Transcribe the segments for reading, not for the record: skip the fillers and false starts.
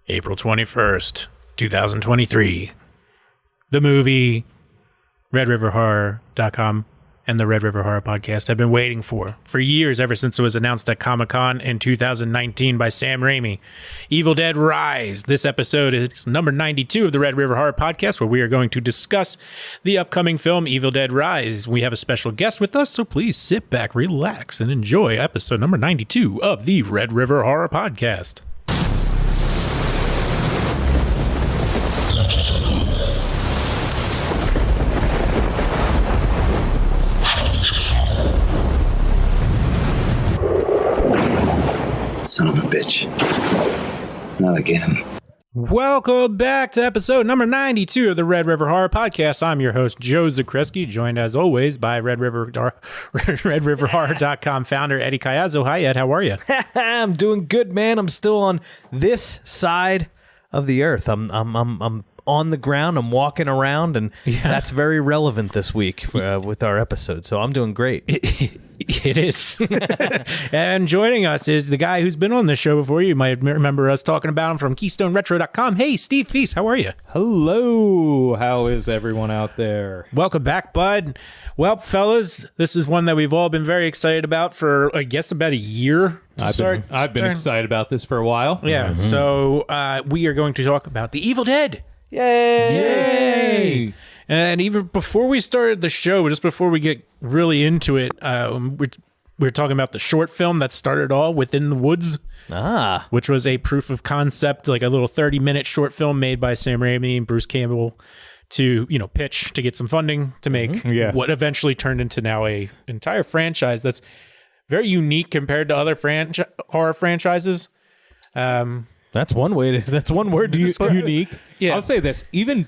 April 21st, 2023. The movie RedRiverHorror.com and the Red River Horror Podcast have been waiting for years, ever since it was announced at Comic-Con in 2019 by Sam Raimi. Evil Dead Rise. This episode is number 92 of the Red River Horror Podcast, where we are going to discuss the upcoming film Evil Dead Rise. We have a special guest with us, so please sit back, relax, and enjoy episode number 92 of the Red River Horror Podcast. Son of a bitch. Not again. Welcome back to episode number 92 of the Red River Horror Podcast. I'm your host, Joe Zakreski, joined as always by RedRiverHorror.com founder Eddie Cayazzo. Hi, Ed. How are you? I'm doing good, man. I'm still on this side of the earth. I'm on the ground. I'm walking around, and that's very relevant this week with our episode. So I'm doing great. It is. And joining us is the guy who's been on this show before. You might remember us talking about him from Keystone Retro.com. Hey, Steve Feese, how are you? Hello. How is everyone out there? Welcome back, bud. Well, fellas, this is one that we've all been very excited about for, I guess, about a year. I've been excited about this for a while. Yeah, so we are going to talk about The Evil Dead. Yay! And even before we started the show, just before we get really into it, we're talking about the short film that started all Within the Woods, which was a proof of concept, like a little 30-minute short film made by Sam Raimi and Bruce Campbell to, pitch to get some funding to make what eventually turned into now a entire franchise that's very unique compared to other horror franchises. That's one word to describe it. Unique. Yeah. I'll say this, even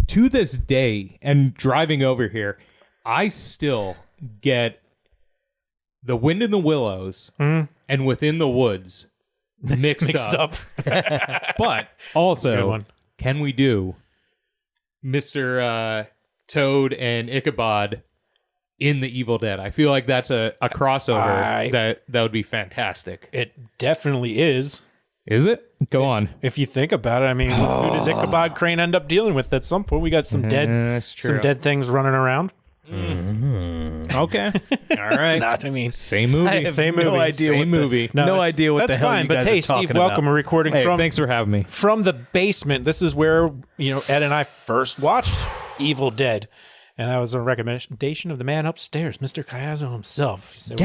to this day, and driving over here, I still get The Wind in the Willows and Within the Woods mixed up. But also, can we do Mr. Toad and Ichabod in The Evil Dead? I feel like that's a crossover that would be fantastic. It definitely is. Is it? Go on. If you think about it, I mean, who does Ichabod Crane end up dealing with at some point? We got some dead things running around. Okay. All right. Same movie. I have no idea what the hell you guys are talking about. But hey, Steve, welcome. We're recording from... Thanks for having me. From the basement. This is where, Ed and I first watched Evil Dead. And that was a recommendation of the man upstairs, Mr. Cayazzo himself. He said,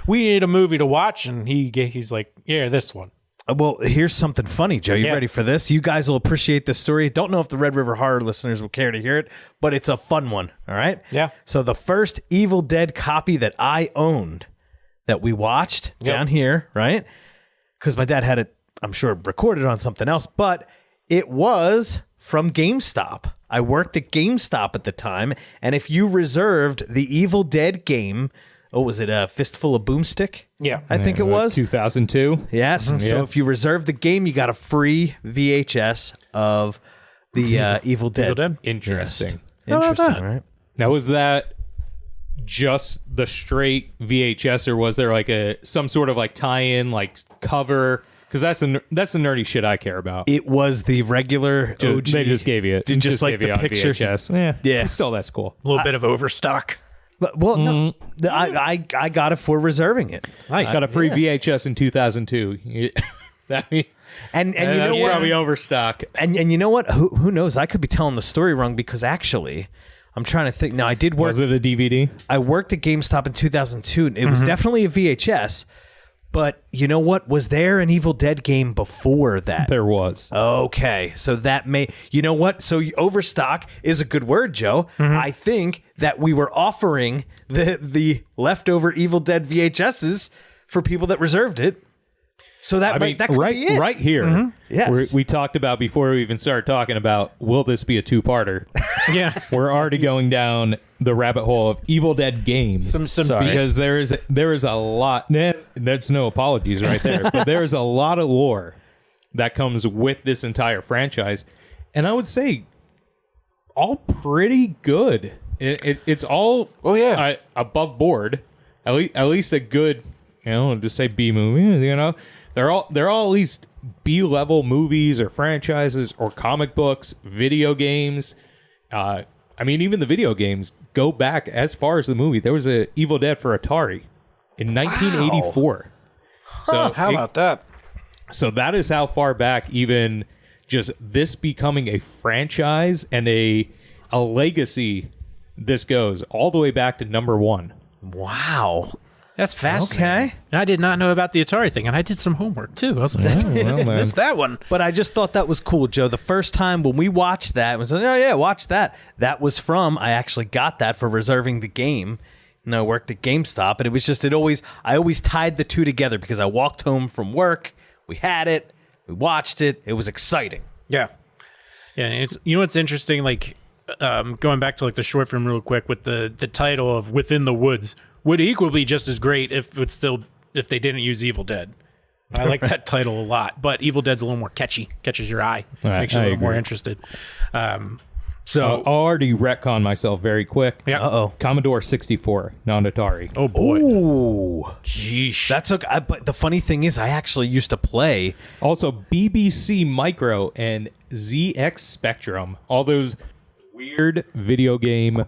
we need a movie to watch. And he's like, yeah, this one. Well, here's something funny, Joe. You ready for this? You guys will appreciate this story. Don't know if the Red River Horror listeners will care to hear it, but it's a fun one, all right? Yeah. So the first Evil Dead copy that I owned that we watched down here, right? Because my dad had it, I'm sure, recorded on something else, but it was from GameStop. I worked at GameStop at the time, and if you reserved the Evil Dead game... Oh, was it a Fistful of Boomstick? Yeah. I think it was. 2002. Yes. So if you reserved the game, you got a free VHS of the Evil Dead. Interesting. Interesting, right? Now, was that just the straight VHS, or was there like some sort of like tie-in, like cover? Because that's the nerdy shit I care about. It was the regular OG. They just gave you it. Just like the picture. VHS. Yeah. Still, that's cool. A little bit of overstock. Well, no, I got it for reserving it. Nice. Got a free VHS in 2002. And you know what? Probably overstock. And you know what? Who knows? I could be telling the story wrong because actually, I'm trying to think. Now, I did work. Was it a DVD? I worked at GameStop in 2002. It was definitely a VHS. But you know what? Was there an Evil Dead game before that? There was. Okay. So that you know what? So overstock is a good word, Joe. I think that we were offering the leftover Evil Dead VHSs for people that reserved it. So that could be it. Right here. Yes. We talked about, before we even started talking about, will this be a two-parter? Yeah. We're already going down the rabbit hole of Evil Dead games. Because there is a lot. That's no apologies right there. But there is a lot of lore that comes with this entire franchise. And I would say all pretty good. It's all above board. At least a good, just say B movie, They're all at least B-level movies or franchises or comic books, video games. I mean, even the video games go back as far as the movie. There was a Evil Dead for Atari in 1984. So How about that? So that is how far back even just this becoming a franchise and a legacy this goes, all the way back to number 1. Wow. That's fascinating. Okay. And I did not know about the Atari thing, and I did some homework too. I was like, missed that one. But I just thought that was cool, Joe. The first time when we watched that, it was like, oh yeah, watch that. That was from, I actually got that for reserving the game. And I worked at GameStop, and it was just, I always tied the two together because I walked home from work, we had it, we watched it, it was exciting. Yeah. Yeah, and it's, you know what's interesting, like, going back to like the short film real quick with the title of Within the Woods would equally just as great if they didn't use Evil Dead. I like that title a lot, but Evil Dead's a little more catches your eye, makes you a little more interested. So I'll already retcon myself very quick. Yeah. Uh-oh. Commodore 64, not Atari. Oh boy. Ooh. Jeesh. That's okay. But the funny thing is, I actually used to play. Also, BBC Micro and ZX Spectrum. All those weird video game...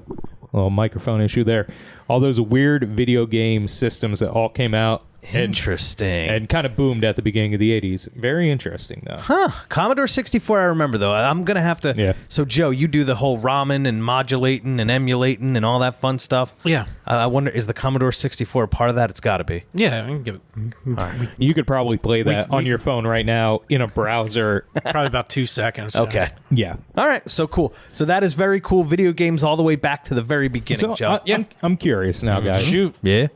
Little microphone issue there. All those weird video game systems that all came out. Interesting. And kind of boomed at the beginning of the 80s. Very interesting, though. Huh. Commodore 64, I remember, though. I'm going to have to... Yeah. So, Joe, you do the whole ramen and modulating and emulating and all that fun stuff. Yeah. I wonder, is the Commodore 64 a part of that? It's got to be. Yeah, I can give it You could probably play that on your phone right now in a browser. probably about 2 seconds. Okay. Yeah. All right. So, cool. So, that is very cool. Video games all the way back to the very beginning, So Joe. I'm curious now, guys. Shoot. Yeah.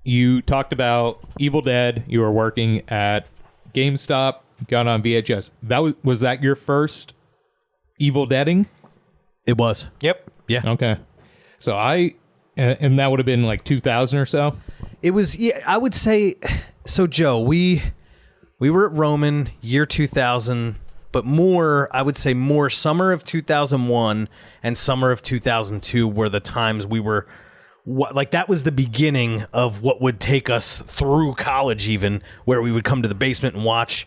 You talked about Evil Dead. You were working at GameStop. Got on VHS. Was that your first Evil Deading? It was. Yep. Yeah. Okay. So and that would have been like 2000 or so. It was, yeah, I would say, so Joe, we were at Roman year 2000, but I would say more summer of 2001 and summer of 2002 were the times we were, that was the beginning of what would take us through college even, where we would come to the basement and watch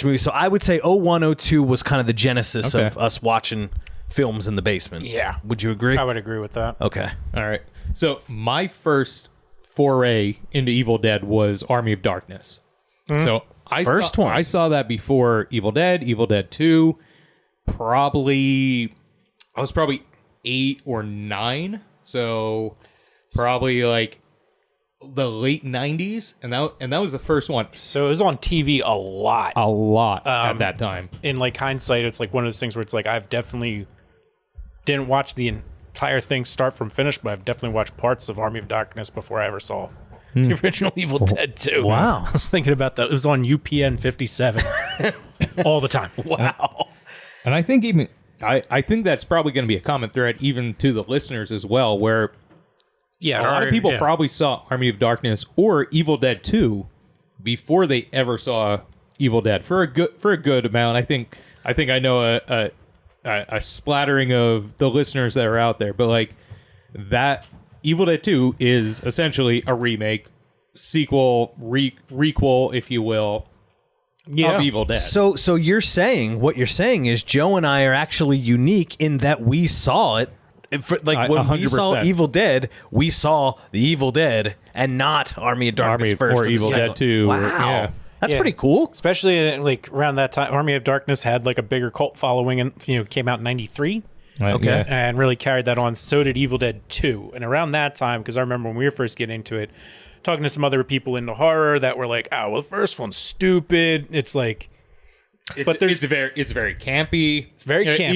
movies. So I would say 01, 02 was kind of the genesis of us watching films in the basement. Yeah. Would you agree? I would agree with that. Okay. All right. So my first foray into Evil Dead was Army of Darkness. So I saw that before Evil Dead 2. I was probably 8 or 9. So probably like the late 90s, and that was the first one. So it was on TV a lot At that time. In like hindsight, it's like one of those things where it's like I've definitely didn't watch the entire thing start from finish, but I've definitely watched parts of Army of Darkness before I ever saw the original Evil Dead 2. Wow. I was thinking about that. It was on UPN 57 all the time. Wow. And I think even I think that's probably going to be a common thread even to the listeners as well, where a lot of people probably saw Army of Darkness or Evil Dead 2 before they ever saw Evil Dead for a good amount. I think I know a splattering of the listeners that are out there, but like that Evil Dead 2 is essentially a remake, sequel, requel, if you will, of Evil Dead. So what you're saying is Joe and I are actually unique in that we saw it. When 100%. we saw Evil Dead, we saw the Evil Dead and not Army of Darkness first. Or Evil Dead 2. Wow. Yeah. That's pretty cool. Especially like around that time, Army of Darkness had like a bigger cult following and came out in 93. Okay. And really carried that on. So did Evil Dead 2. And around that time, because I remember when we were first getting into it, talking to some other people into horror that were like, oh, well, the first one's stupid. It's like, it's very campy. It's very campy.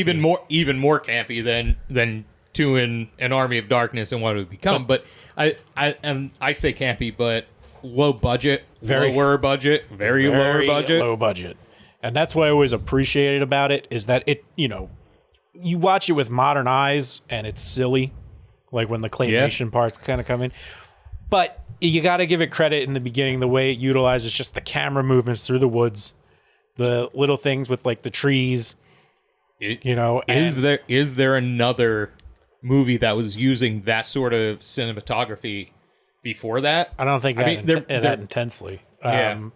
Even more campy than 2 in an Army of Darkness and what it would become. But I say campy, but low budget, lower budget. And that's what I always appreciated about it is that it, you watch it with modern eyes and it's silly, like when the claymation parts kind of come in. But you got to give it credit in the beginning, the way it utilizes just the camera movements through the woods, the little things with like the trees, Is there another movie that was using that sort of cinematography before that? I don't think that intensely. Yeah.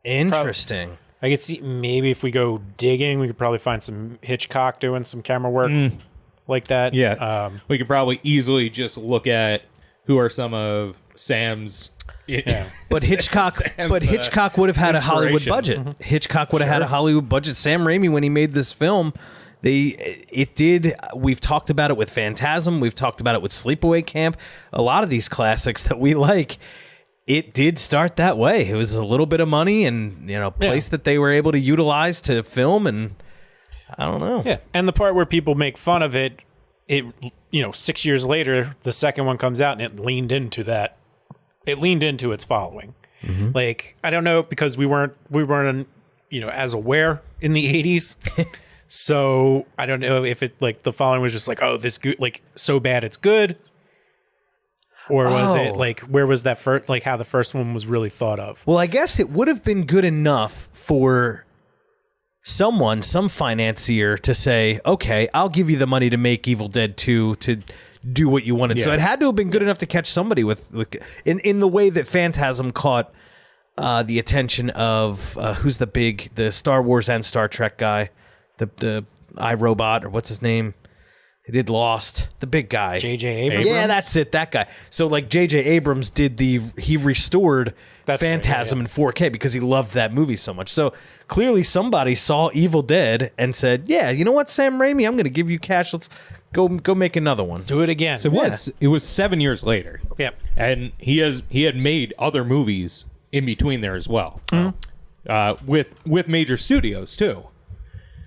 Interesting. I could see maybe if we go digging, we could probably find some Hitchcock doing some camera work like that. Yeah. We could probably easily just look at who are some of Sam's. Yeah. But Hitchcock would have had a Hollywood budget. Mm-hmm. Hitchcock would have had a Hollywood budget. Sam Raimi, when he made this film, we've talked about it with Phantasm. We've talked about it with Sleepaway Camp. A lot of these classics that we like, it did start that way. It was a little bit of money and, place that they were able to utilize to film, and I don't know. Yeah. And the part where people make fun of it, 6 years later, the second one comes out and it leaned into that. It leaned into its following. Mm-hmm. Like, I don't know, because we weren't as aware in the 80s. So I don't know if it, like, the following was just like, oh, this good, like, so bad it's good. Or was it like, where was that first, like, how the first one was really thought of? Well, I guess it would have been good enough for some financier to say, okay, I'll give you the money to make Evil Dead 2 to do what you wanted. Yeah. So it had to have been good enough to catch somebody with in the way that Phantasm caught the attention of who's the Star Wars and Star Trek guy, the iRobot, or what's his name? He did Lost, the big guy. J.J. Abrams? Yeah, that's it, that guy. So like J.J. Abrams he restored Phantasm in 4K because he loved that movie so much. So clearly somebody saw Evil Dead and said, yeah, you know what, Sam Raimi, I'm going to give you cash. Let's go make another one. Let's do it again. So it was 7 years later. Yeah. And he had made other movies in between there as well. Mm-hmm. With major studios too.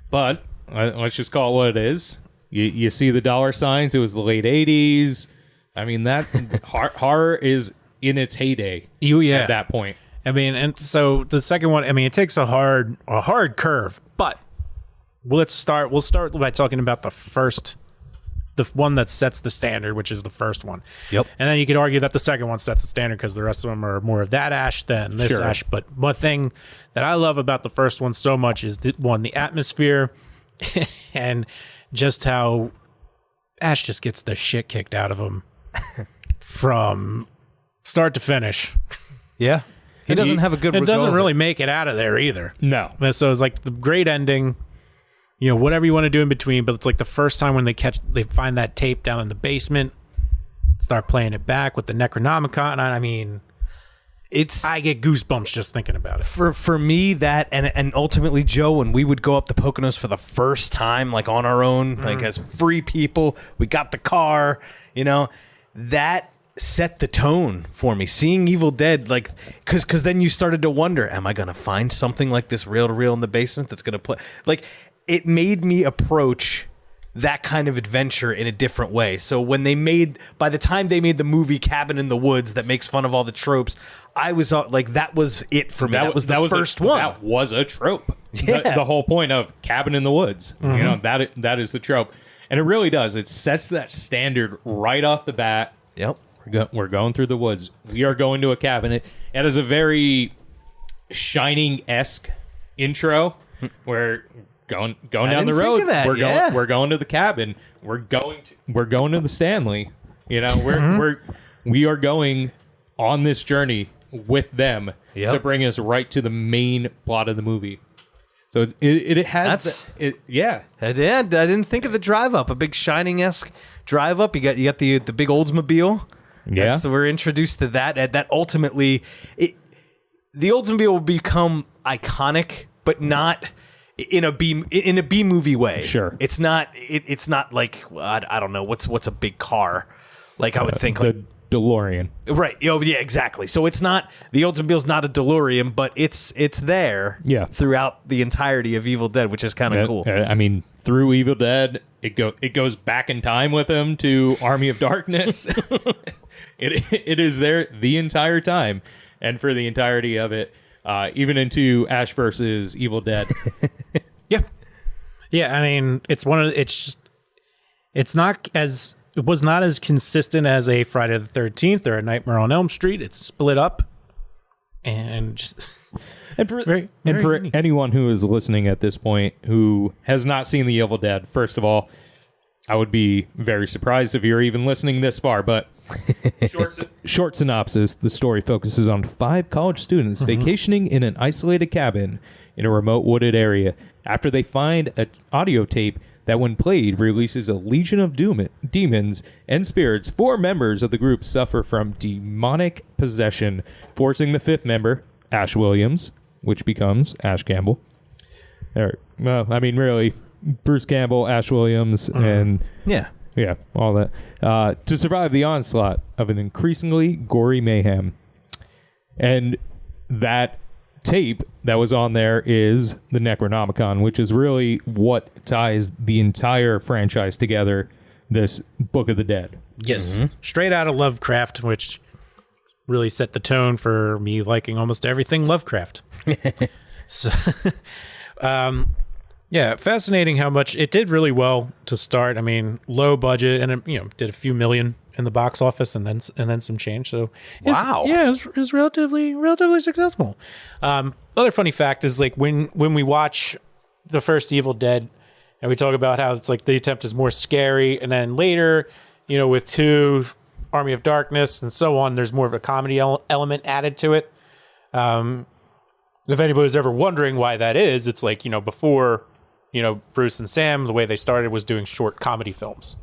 But let's just call it what it is. You see the dollar signs. It was the late 80s. I mean, that horror is in its heyday at that point. I mean, and so the second one, I mean, it takes a hard curve, but we'll start by talking about the one that sets the standard, which is the first one. Yep. And then you could argue that the second one sets the standard because the rest of them are more of that Ash than this Ash. But one thing that I love about the first one so much is the atmosphere and just how Ash just gets the shit kicked out of him from start to finish. Yeah. He doesn't have a good It doesn't really make it out of there either. No. So it's like the great ending, whatever you want to do in between, but it's like the first time when they find that tape down in the basement, start playing it back with the Necronomicon. I mean, I get goosebumps just thinking about it. For me, that and ultimately, Joe, when we would go up to Poconos for the first time, like on our own, like as free people, we got the car, that set the tone for me. Seeing Evil Dead, like, because then you started to wonder, am I going to find something like this reel to reel in the basement that's going to play? Like, it made me approach that kind of adventure in a different way. So by the time they made the movie Cabin in the Woods that makes fun of all the tropes, I was like, that was it for me. That was the first one. That was a trope. Yeah. The whole point of Cabin in the Woods, that is the trope. And it really does. It sets that standard right off the bat. Yep. We're going through the woods. We are going to a cabin. It is a very Shining-esque intro where going down the road. We're going to the cabin. We're going to the Stanley. We are going on this journey with them to bring us right to the main plot of the movie. So it has I didn't think of the drive up, a big Shining-esque drive up. You got the big Oldsmobile. Yeah. So we're introduced to that. That ultimately, the Oldsmobile will become iconic, but not in a B movie way. Sure. It's not like I don't know what's a big car. Like I would think the DeLorean. Right. Oh yeah, exactly. So it's not, the Oldsmobile's not a DeLorean, but it's there throughout the entirety of Evil Dead, which is kind of cool. I mean, through Evil Dead, it goes back in time with him to Army of Darkness. It is there the entire time, and for the entirety of it, even into Ash versus Evil Dead. Yeah. I mean, it was not as consistent as a Friday the 13th or a Nightmare on Elm Street. It's split up, and for anyone who is listening at this point who has not seen the Evil Dead, first of all, I would be very surprised if you're even listening this far, but short synopsis. The story focuses on 5 college students vacationing in an isolated cabin in a remote wooded area after they find an audio tape that, when played, releases a legion of demons and spirits. 4 members of the group suffer from demonic possession, forcing the 5th member, Ash Williams, which becomes Ash Campbell. Well, I mean, really, Bruce Campbell, Ash Williams, and all that, to survive the onslaught of an increasingly gory mayhem. And that tape that was on there is the Necronomicon, which is really what ties the entire franchise together, this Book of the Dead. Yes. Straight out of Lovecraft, which really set the tone for me liking almost everything Lovecraft. So, yeah, fascinating how much it did really well to start. I mean, low budget, and it, did a few million in the box office, and then some change. So wow, it was relatively successful. Other funny fact is, like, when we watch the first Evil Dead, and we talk about how it's like the attempt is more scary, and then later, with 2, Army of Darkness and so on, there's more of a comedy element added to it. If anybody's ever wondering why that is, it's like, before, Bruce and Sam, the way they started was doing short comedy films.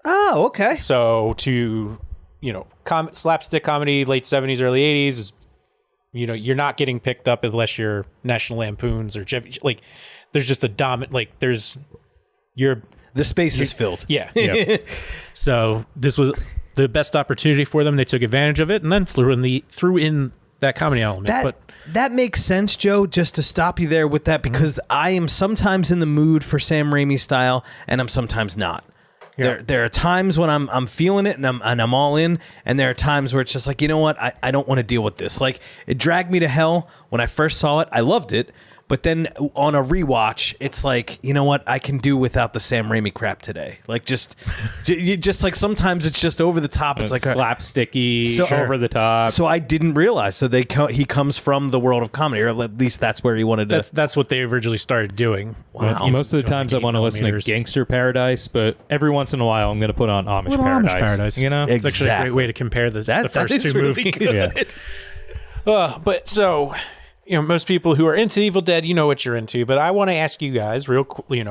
Oh, okay. So to, slapstick comedy, late 70s, early 80s, was, you're not getting picked up unless you're National Lampoons or Jeff. Like, there's just a dominant, like, the space is filled. Yeah. Yep. So this was the best opportunity for them. They took advantage of it and then threw in that comedy element. That makes sense, Joe, just to stop you there with that, because I am sometimes in the mood for Sam Raimi style, and I'm sometimes not. Yeah. There are times when I'm feeling it and I'm all in, and there are times where it's just like, you know what, I don't want to deal with this. Like, it dragged me to hell when I first saw it. I loved it. But then on a rewatch, it's like, you know what? I can do without the Sam Raimi crap today. Like, just like sometimes it's just over the top. It's like slapsticky, over the top. So I didn't realize. So he comes from the world of comedy, or at least that's where he wanted to. That's what they originally started doing. Wow. Most of the times I want to listen to Gangster Paradise, but every once in a while I'm going to put on Amish Paradise. It's actually a great way to compare the first 2 movies. Yeah. But so. Most people who are into Evil Dead, you know what you're into. But I want to ask you guys real quick,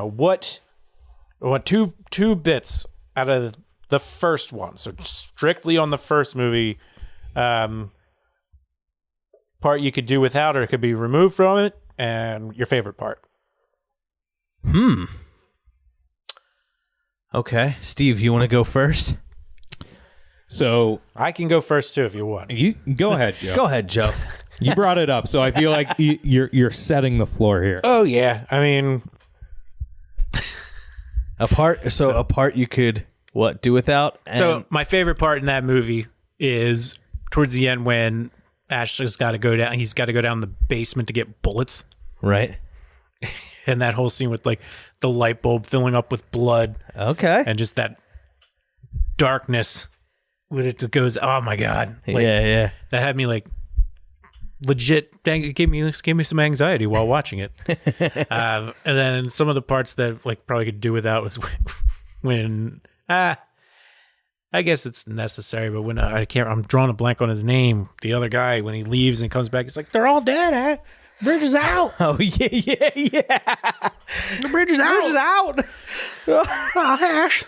what two bits out of the first one, so strictly on the first movie, part you could do without or it could be removed from it, and your favorite part. Okay. Steve, you want to go first? So I can go first too if you want. You go ahead, Joe. Go ahead, Joe. You brought it up, so I feel like you're setting the floor here. Oh yeah, I mean, a part you could do without. So my favorite part in that movie is towards the end when Ash has got to go down. He's got to go down the basement to get bullets. Right. And that whole scene with like the light bulb filling up with blood. Okay. And just that darkness when it goes. Oh my god. Like, yeah. That had me like. Legit, it gave me some anxiety while watching it, and then some of the parts that like probably could do without was when I guess it's necessary, but when I'm drawing a blank on his name. The other guy, when he leaves and comes back, he's like, "They're all dead, eh? Bridge is out." Oh yeah. The bridge is out. Oh, Ash.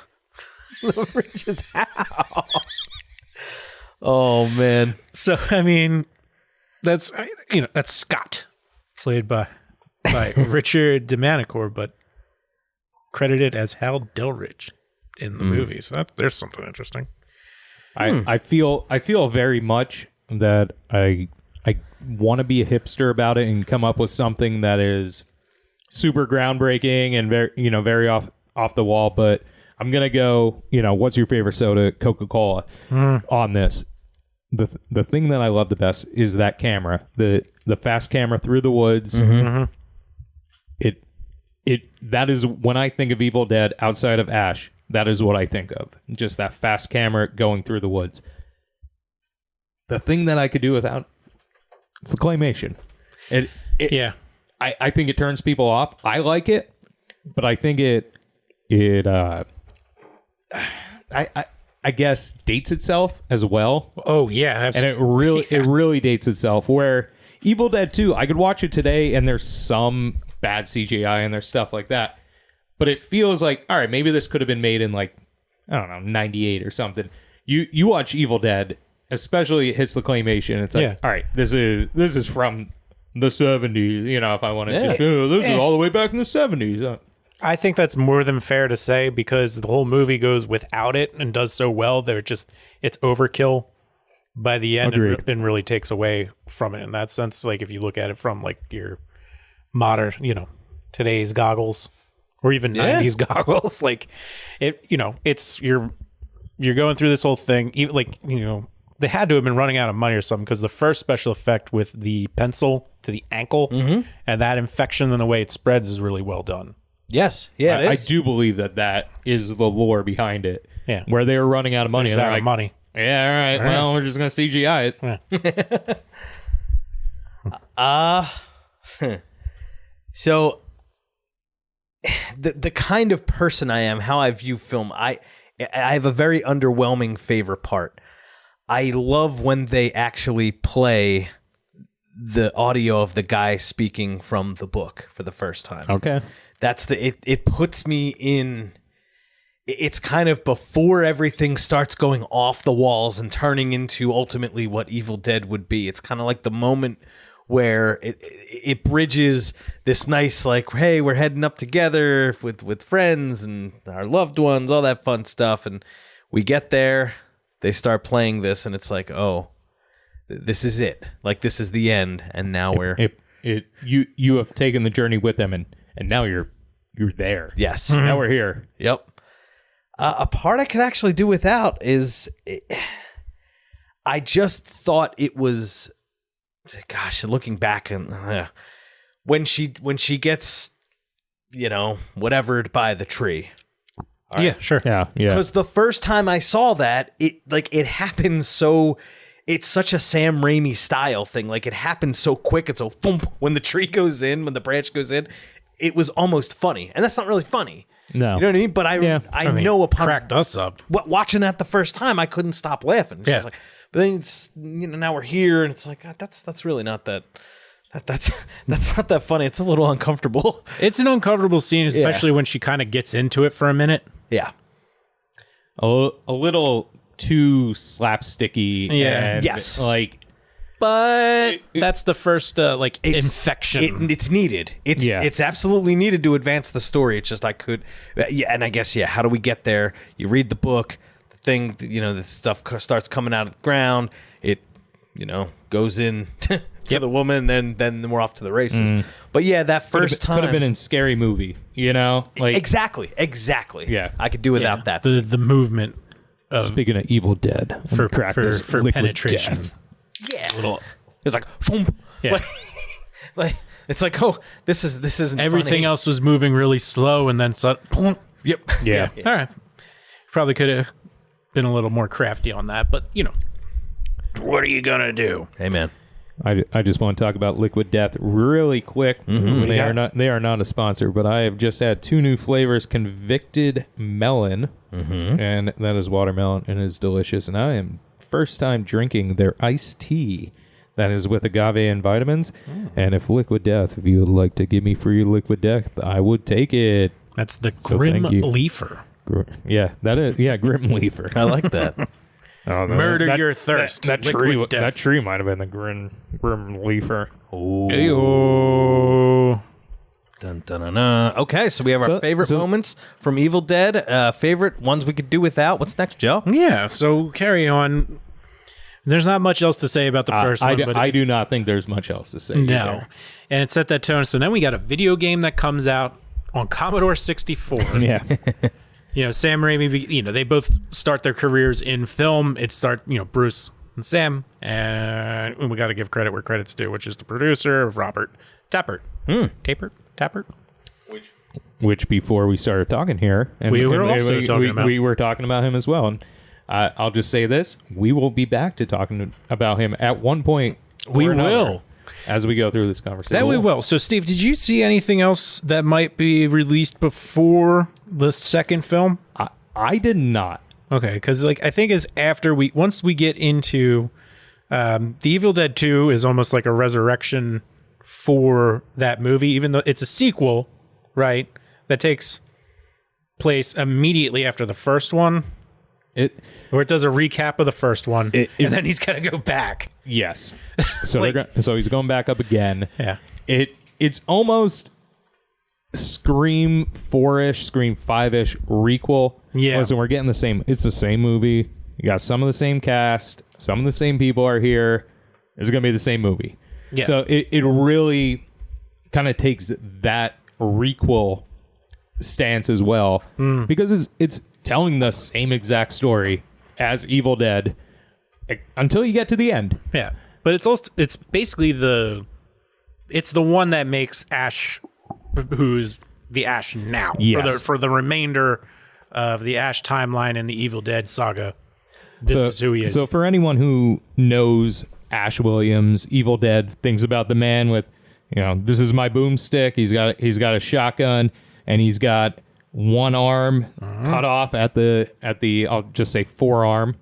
The bridge is out. Oh man. So I mean. That's Scott, played by Richard DeManicore, but credited as Hal Delridge in the movie. So there's something interesting. I feel very much that I want to be a hipster about it and come up with something that is super groundbreaking and very off the wall. But I'm gonna go. What's your favorite soda? Coca-Cola on this. The thing that I love the best is that camera, the fast camera through the woods. Mm-hmm. That is when I think of Evil Dead outside of Ash. That is what I think of. Just that fast camera going through the woods. The thing that I could do without, it's the claymation. Yeah. I think it turns people off. I like it, but I think it I guess dates itself as well. Oh yeah, and it really dates itself. Where Evil Dead 2, I could watch it today, and there's some bad CGI and there's stuff like that, but it feels like, all right, maybe this could have been made in like, I don't know, 98 or something. You watch Evil Dead, especially it hits the claymation. It's like, all right, this is from the 70s. You know, if I want to just, this is all the way back in the 70s. I think that's more than fair to say, because the whole movie goes without it and does so well that it's overkill by the end, and really takes away from it in that sense. Like if you look at it from like your modern, today's goggles, or even 90s goggles, like it, it's you're going through this whole thing, even like, they had to have been running out of money or something, because the first special effect with the pencil to the ankle and that infection and the way it spreads is really well done. Yes. Yeah, I do believe that is the lore behind it. Yeah. Where they were running out of money. Out of money. Yeah, all right. Well, we're just going to CGI it. So the kind of person I am, how I view film, I have a very underwhelming favorite part. I love when they actually play the audio of the guy speaking from the book for the first time. Okay. That's it puts me in, it's kind of before everything starts going off the walls and turning into ultimately what Evil Dead would be. It's kind of like the moment where it bridges this nice, like, hey, we're heading up together with friends and our loved ones, all that fun stuff. And we get there, they start playing this, and it's like, oh, this is it. Like, this is the end. And now you have taken the journey with them, and now you're there. Yes. Now we're here. Yep. A part I could actually do without is, I just thought it was, gosh, looking back, and when she gets, whatevered by the tree. Right? Yeah, sure. Yeah. Because the first time I saw that, it happens so. It's such a Sam Raimi style thing. Like, it happens so quick. It's so thump when the tree goes in, when the branch goes in. It was almost funny, and that's not really funny. No, you know what I mean. But I know upon cracked us up. Watching that the first time, I couldn't stop laughing. It's just like, but then it's, now we're here, and it's like, God, that's really not that. That's not that funny. It's a little uncomfortable. It's an uncomfortable scene, especially when she kind of gets into it for a minute. Yeah, a little too slapsticky. Yeah. And yes. Like, but that's the first infection. It's needed. It's absolutely needed to advance the story. It's just and I guess how do we get there? You read the book, the thing, the stuff starts coming out of the ground. It, goes in to the woman, then we're off to the races. But that first time could have been in Scary Movie. Like exactly. Yeah, I could do without that. The movement. Speaking of Evil Dead, for penetration. Death. Yeah, it was like, boom. Yeah. like it's like, oh, this isn't everything funny. else was moving really slow, and then boom. Yep. Yeah. All right. Probably could have been a little more crafty on that, but what are you gonna do? Hey, man. I just want to talk about Liquid Death really quick. They are not a sponsor, but I have just had 2 new flavors: Convicted Melon, and that is watermelon, and it is delicious. And I am first time drinking their iced tea that is with agave and vitamins. And if Liquid Death, if you would like to give me free Liquid Death, I would take it. That's the Grim Leafer. Yeah, that is. Yeah, Grim Leafer. I like that. Oh, Murder your thirst. That tree might have been the Grim Leafer. Oh. Dun, dun, dun, dun. Okay, so we have our favorite moments from Evil Dead. Favorite ones we could do without. What's next, Joe? Yeah, so carry on. There's not much else to say about the first one. But I do not think there's much else to say. No. Either. And it set that tone. So then we got a video game that comes out on Commodore 64. Yeah. Sam Raimi, they both start their careers in film. Bruce and Sam. And we got to give credit where credit's due, which is the producer of Robert Tappert. Tappert? Which before we started talking here, and we were also talking about. We were talking about him as well. And I'll just say this: we will be back to talking about him at one point. We will, as we go through this conversation. That we will. So, Steve, did you see anything else that might be released before the second film? I did not. Okay, because like I think once we get into The Evil Dead 2 is almost like a resurrection for that movie, even though it's a sequel, right? That takes place immediately after the first one. Or it does a recap of the first one, and then he's got to go back. Yes. So so he's going back up again. Yeah. It's almost Scream 4-ish, Scream 5-ish requel. Yeah. Listen, we're getting the same. It's the same movie. You got some of the same cast. Some of the same people are here. It's going to be the same movie. Yeah. So it really kind of takes that requel stance as well, because it's telling the same exact story as Evil Dead until you get to the end. Yeah. But it's basically the one that makes Ash, who's the Ash now, yes. for the remainder of the Ash timeline and the Evil Dead saga. This is who he is. So for anyone who knows Ash Williams, Evil Dead, things about the man with, this is my boomstick. He's got a shotgun, and he's got one arm cut off at the I'll just say forearm,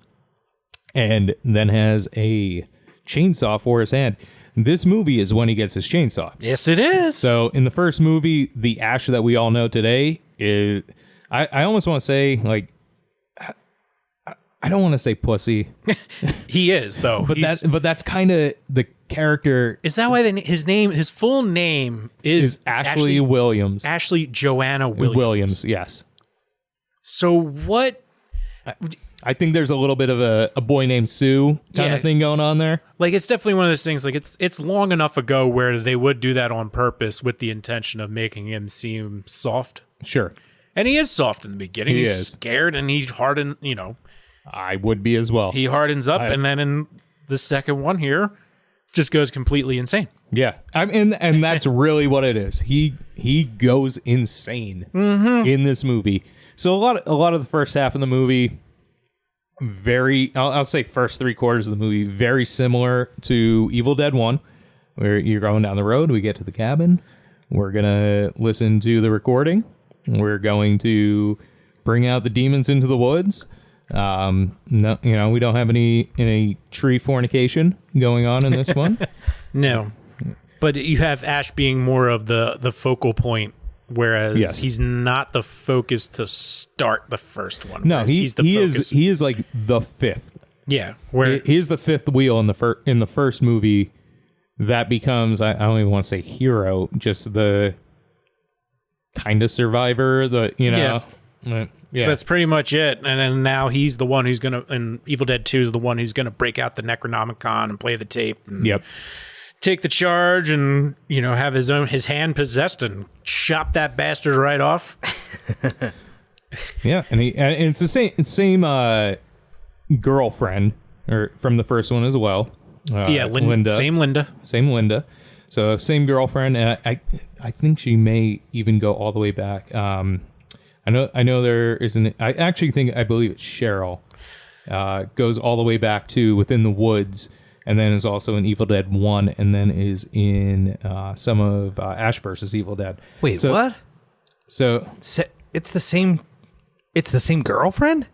and then has a chainsaw for his hand. This movie is when he gets his chainsaw. Yes, it is. So in the first movie, the Ash that we all know today is, I almost want to say, like, I don't want to say pussy. He is, though. But that's kind of the character. Is that why his full name is Ashley Williams? Ashley Joanna Williams. Williams, yes. So what? I think there's a little bit of a boy named Sue kind of thing going on there. Like, it's definitely one of those things. Like, it's long enough ago where they would do that on purpose with the intention of making him seem soft. Sure. And he is soft in the beginning. He's scared, and he hardens. I would be as well. He hardens up, and then in the second one here, just goes completely insane. Yeah, and that's really what it is. He goes insane in this movie. So a lot of the first half of the movie, I'll say first 3/4 of the movie, very similar to Evil Dead 1, where you're going down the road. We get to the cabin. We're gonna listen to the recording. We're going to bring out the demons into the woods. No, we don't have any tree fornication going on in this one. No, but you have Ash being more of the focal point, whereas he's not the focus to start the first one. No, he is like the fifth. Yeah, where he is the fifth wheel in the first movie. That becomes, I don't even want to say hero, just the kind of survivor. Yeah, that's pretty much it. And then now he's the one who's gonna, and Evil Dead 2 is the one who's gonna break out the Necronomicon and play the tape. And take the charge, and have his hand possessed and chop that bastard right off. Yeah, and it's the same girlfriend or from the first one as well. Linda. Same Linda. So same girlfriend, and I think she may even go all the way back. I know there isn't. I believe it's Cheryl. Goes all the way back to Within the Woods, and then is also in Evil Dead 1, and then is in some of Ash vs. Evil Dead. Wait, what? So it's the same. It's the same girlfriend.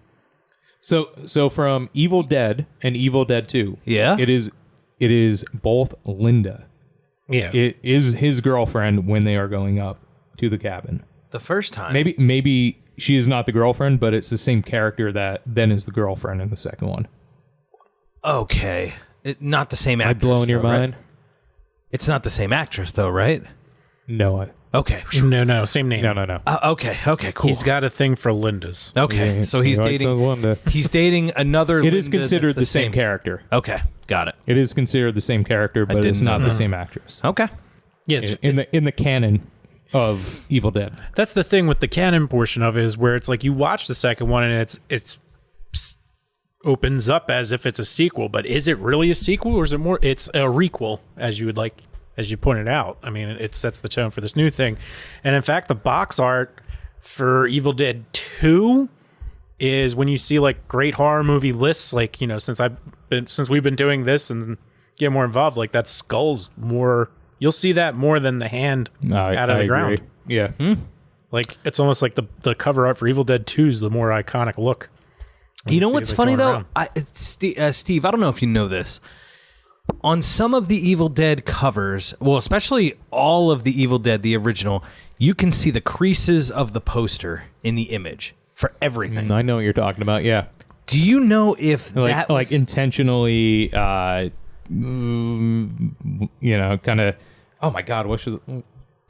So from Evil Dead and Evil Dead 2, it is both Linda. Yeah, it is his girlfriend when they are going up to the cabin. The first time. Maybe she is not the girlfriend, but it's the same character that then is the girlfriend in the second one. Okay. Not the same actress. I've blown your mind? Right? It's not the same actress, though, right? No. Okay. No. Same name. No. Okay, cool. He's got a thing for Lindas. Okay, so he's dating... He's dating another It is considered the same character. Okay, got it. It is considered the same character, but it's not the same actress. Okay. Yes. In the canon of Evil Dead. That's the thing with the canon portion of it, is where it's like you watch the second one and it's opens up as if it's a sequel, but is it really a sequel, or is it more? It's a requel, as you pointed out. I mean, it sets the tone for this new thing, and in fact, the box art for Evil Dead 2 is when you see like great horror movie lists, like since we've been doing this and get more involved, like that skull's more. You'll see that more than the hand out of the ground. Yeah. Like it's almost like the cover art for Evil Dead 2 is the more iconic look. You know what's funny though? Steve, I don't know if you know this. On some of the Evil Dead covers, well, especially all of the Evil Dead, the original, you can see the creases of the poster in the image for everything. I know what you're talking about, yeah. Do you know if like, that like intentionally, kind of, oh my God, what should,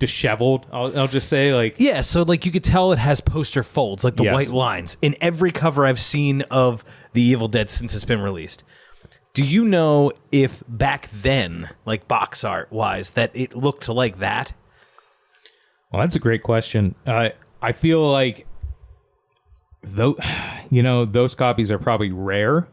disheveled, I'll just say, like. Yeah, so like you could tell it has poster folds, like the white lines, in every cover I've seen of the Evil Dead since it's been released. Do you know if back then, like box art wise, that it looked like that? Well, that's a great question. I feel like those copies are probably rare.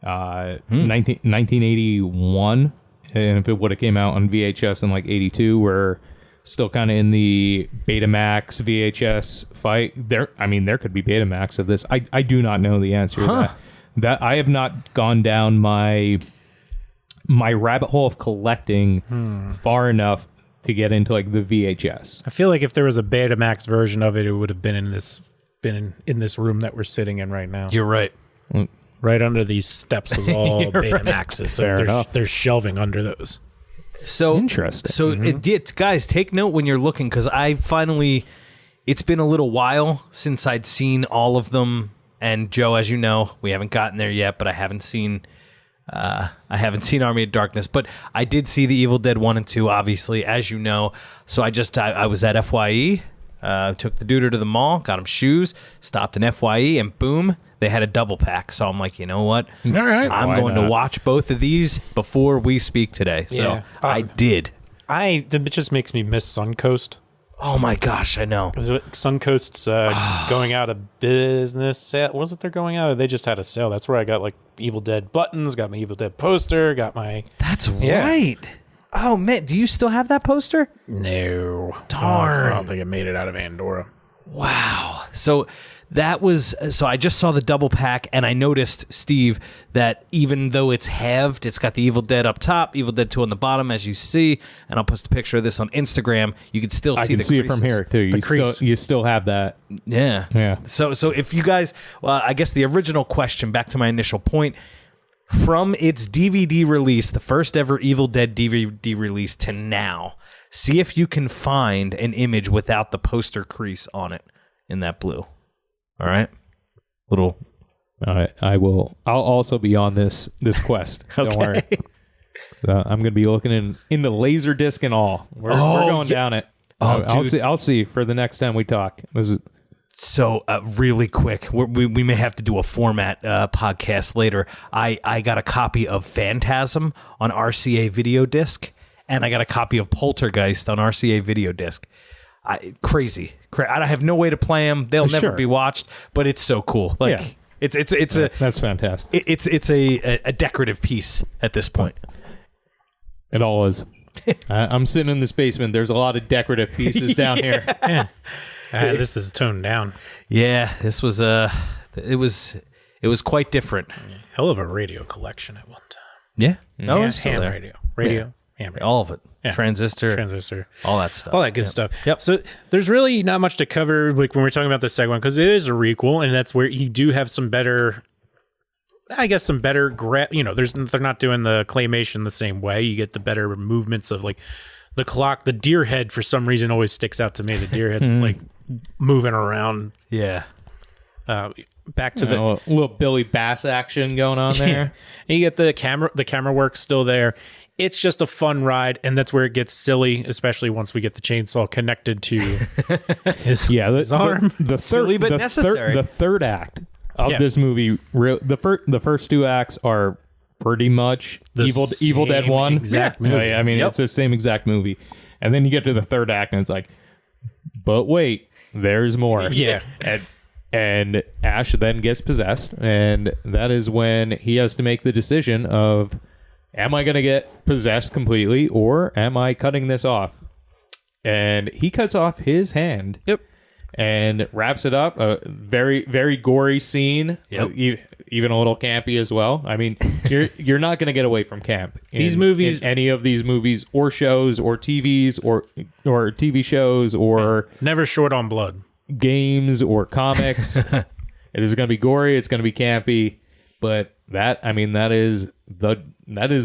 1981, and if it would have came out on VHS in like 82, we're still kind of in the Betamax VHS fight. There could be Betamax of this. I do not know the answer to that. That I have not gone down my rabbit hole of collecting far enough to get into like the VHS. I feel like if there was a Betamax version of it, it would have been in this room that we're sitting in right now. You're right. Right under these steps was all Betamaxes. So there's shelving under those. So interesting. So guys, take note when you're looking, because it's been a little while since I'd seen all of them. And Joe, as you know, we haven't gotten there yet, but I haven't seen Army of Darkness, but I did see the Evil Dead 1 and 2, obviously, as you know. So I was at FYE, took the dude to the mall, got him shoes, stopped in FYE, and boom, they had a double pack. So I'm like, you know what? All right. I'm going to watch both of these before we speak today. So yeah. I did. It just makes me miss Suncoast. Oh my gosh, I know. Suncoast's going out of business. Was it they're going out, or they just had a sale? That's where I got like Evil Dead buttons, got my Evil Dead poster, got my... That's right. Oh man, do you still have that poster? No. Darn. I don't think it made it out of Andorra. Wow. So I just saw the double pack, and I noticed, Steve, that even though it's halved, it's got the Evil Dead up top, Evil Dead 2 on the bottom, as you see, and I'll post a picture of this on Instagram. You can still see the creases. I can see it from here, too. You still have that. Yeah. Yeah. So if you guys, I guess the original question, back to my initial point, from its DVD release, the first ever Evil Dead DVD release to now, see if you can find an image without the poster crease on it in that blue. All right. All right. I'll also be on this quest. Okay. Don't worry. I'm going to be looking into laser disc and all. We're going down it. I'll see for the next time we talk. So really quick, we may have to do a format podcast later. I got a copy of Phantasm on RCA video disc, and I got a copy of Poltergeist on RCA video disc. Crazy. I have no way to play them. They'll never be watched, but it's so cool. Like it's that's fantastic. It's a decorative piece at this point. It all is. I'm sitting in this basement. There's a lot of decorative pieces down here. Yeah. This is toned down. Yeah, this was it was quite different. Hell of a radio collection at one time. Yeah. No, it's ham radio. Ham radio. All of it. Yeah. Transistor, all that stuff. All that good stuff. Yep. So there's really not much to cover like when we're talking about the second one, because it is a requel, and that's where you do have some better, they're not doing the claymation the same way. You get the better movements of like the clock. The deer head, for some reason, always sticks out to me. The deer head like moving around. Yeah. Back to a little Billy Bass action going on there. And you get the camera work still there. It's just a fun ride, and that's where it gets silly, especially once we get the chainsaw connected to his arm. Silly but necessary. The third act of this movie, the first two acts are pretty much Evil Dead 1. Exact movie. I mean, it's the same exact movie. And then you get to the third act, and it's like, but wait, there's more. Yeah. And Ash then gets possessed, and that is when he has to make the decision of, am I going to get possessed completely, or am I cutting this off? And he cuts off his hand. Yep. And wraps it up. A very, very gory scene. Yep. even a little campy as well. I mean, you're not going to get away from camp. These movies, in any of these movies or shows or TVs or TV shows or never short on blood, games or comics. It is going to be gory. It's going to be campy. But that is